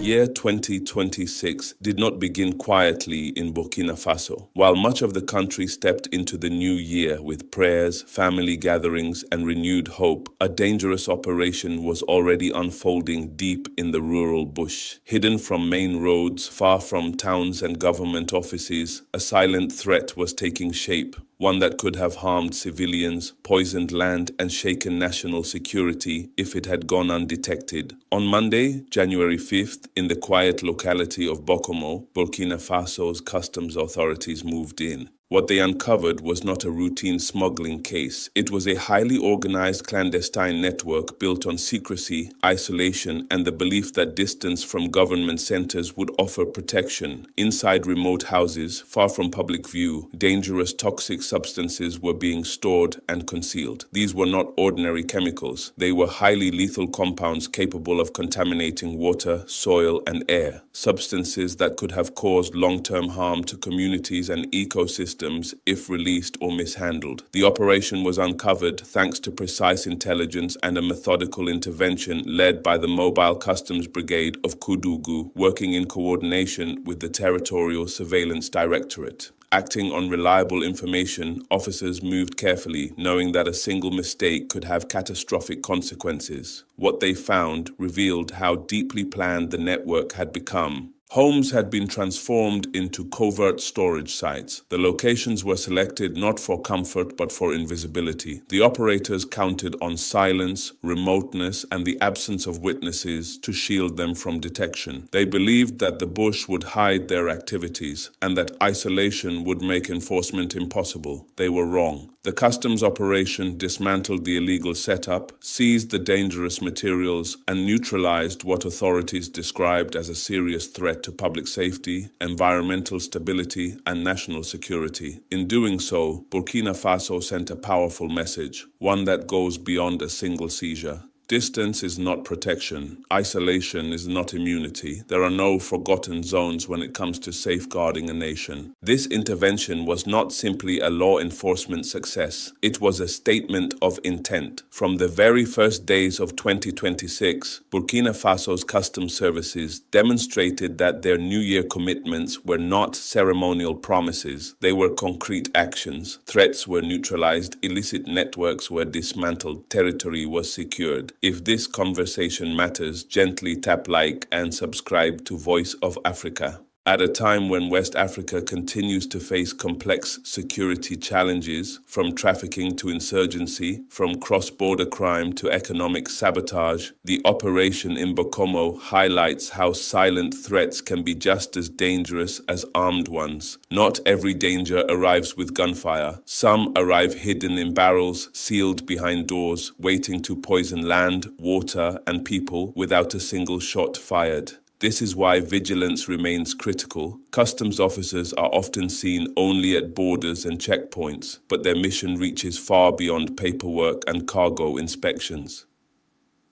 year 2026 did not begin quietly in Burkina Faso. While much of the country stepped into the new year with prayers, family gatherings, and renewed hope, a dangerous operation was already unfolding deep in the rural bush. Hidden from main roads, far from towns and government offices, a silent threat was taking shape. One that could have harmed civilians, poisoned land, and shaken national security if it had gone undetected. On Monday, January 5th, in the quiet locality of Bokomo, Burkina Faso's customs authorities moved in. What they uncovered was not a routine smuggling case. It was a highly organized clandestine network built on secrecy, isolation, and the belief that distance from government centers would offer protection. Inside remote houses, far from public view, dangerous toxic substances were being stored and concealed. These were not ordinary chemicals. They were highly lethal compounds capable of contaminating water, soil, and air. Substances that could have caused long-term harm to communities and ecosystems if released or mishandled. The operation was uncovered thanks to precise intelligence and a methodical intervention led by the Mobile Customs Brigade of Kudugu, working in coordination with the Territorial Surveillance Directorate. Acting on reliable information, officers moved carefully, knowing that a single mistake could have catastrophic consequences. What they found revealed how deeply planned the network had become. Homes had been transformed into covert storage sites. The locations were selected not for comfort but for invisibility. The operators counted on silence, remoteness, and the absence of witnesses to shield them from detection. They believed that the bush would hide their activities and that isolation would make enforcement impossible. They were wrong. The customs operation dismantled the illegal setup, seized the dangerous materials, and neutralized what authorities described as a serious threat to public safety, environmental stability, and national security. In doing so, Burkina Faso sent a powerful message, one that goes beyond a single seizure. Distance is not protection. Isolation is not immunity. There are no forgotten zones when it comes to safeguarding a nation. This intervention was not simply a law enforcement success. It was a statement of intent. From the very first days of 2026, Burkina Faso's customs services demonstrated that their New Year commitments were not ceremonial promises. They were concrete actions. Threats were neutralized, illicit networks were dismantled, territory was secured. If this conversation matters, gently tap like and subscribe to Voice of Africa. At a time when West Africa continues to face complex security challenges, from trafficking to insurgency, from cross-border crime to economic sabotage, the operation in Bokomo highlights how silent threats can be just as dangerous as armed ones. Not every danger arrives with gunfire. Some arrive hidden in barrels, sealed behind doors, waiting to poison land, water, and people without a single shot fired. This is why vigilance remains critical. Customs officers are often seen only at borders and checkpoints, but their mission reaches far beyond paperwork and cargo inspections.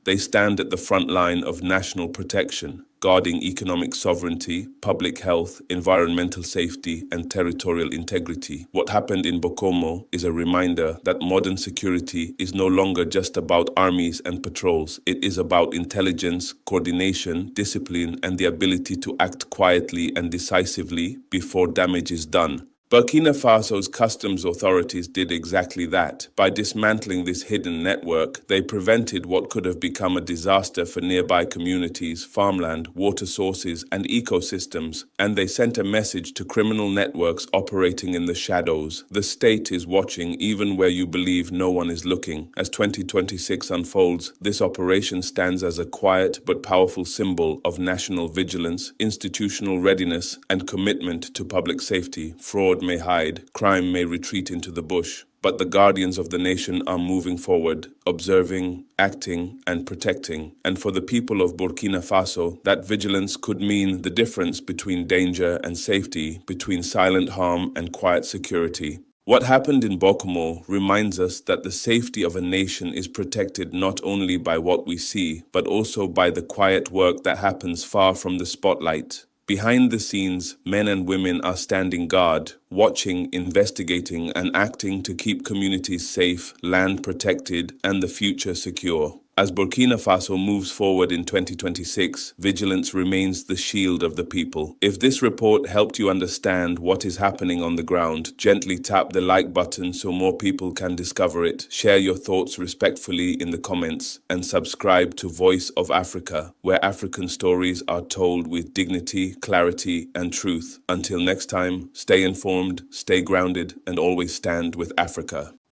They stand at the front line of national protection, guarding economic sovereignty, public health, environmental safety, and territorial integrity. What happened in Bokomo is a reminder that modern security is no longer just about armies and patrols. It is about intelligence, coordination, discipline, and the ability to act quietly and decisively before damage is done. Burkina Faso's customs authorities did exactly that. By dismantling this hidden network, they prevented what could have become a disaster for nearby communities, farmland, water sources, and ecosystems, and they sent a message to criminal networks operating in the shadows. The state is watching even where you believe no one is looking. As 2026 unfolds, this operation stands as a quiet but powerful symbol of national vigilance, institutional readiness, and commitment to public safety. Fraud may hide, crime may retreat into the bush, but the guardians of the nation are moving forward, observing, acting, and protecting. And for the people of Burkina Faso, that vigilance could mean the difference between danger and safety, between silent harm and quiet security. What happened in Bokomo reminds us that the safety of a nation is protected not only by what we see, but also by the quiet work that happens far from the spotlight. Behind the scenes, men and women are standing guard, watching, investigating, and acting to keep communities safe, land protected, and the future secure. As Burkina Faso moves forward in 2026, vigilance remains the shield of the people. If this report helped you understand what is happening on the ground, gently tap the like button so more people can discover it. Share your thoughts respectfully in the comments and subscribe to Voice of Africa, where African stories are told with dignity, clarity, and truth. Until next time, stay informed, stay grounded, and always stand with Africa.